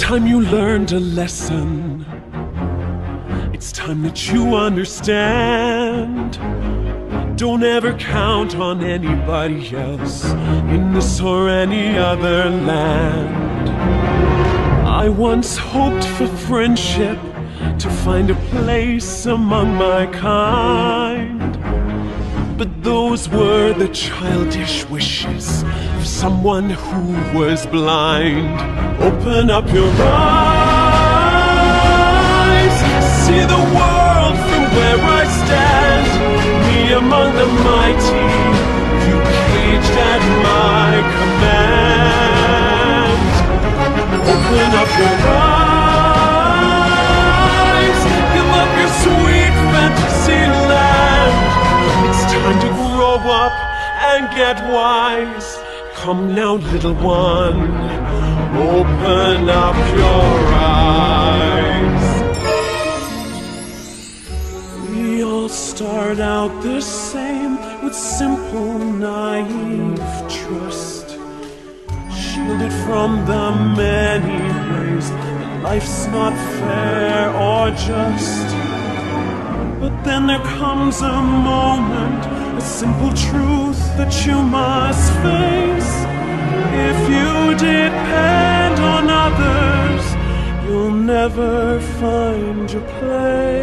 time you learned a lesson. It's time that you understand. Don't ever count on anybody else in this or any other land. I once hoped for friendship, to find a place among my kind. But those were the childish wishes of someone who was blind. Open up your eyes, see the world from where I stand. Me among the mighty, you caged at my command. Open up your eyes, give up your sweet fantasy land. It's time to grow up and get wise. Come now, little one, open up your eyes. We all start out the same, with simple, naive trust, shielded from the many ways that life's not fair or just. But then there comes a moment, a simple truth that you must face. If you depend on others, you'll never find your place.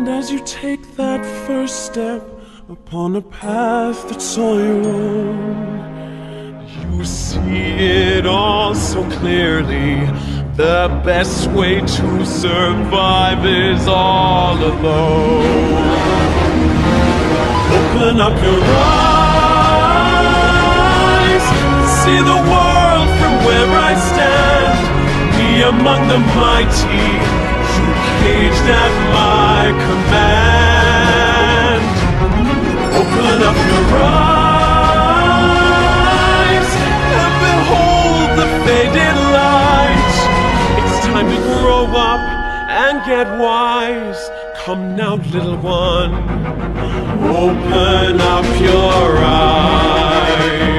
As you take that first step upon a path that's all your own, you see it all so clearly. The best way to survive is all alone. Open up your eyes, see the world from where I stand. Be among the mighty, caged at my command. Open up your eyes and behold the faded light. It's time to grow up and get wise. Come now, little one, open up your eyes.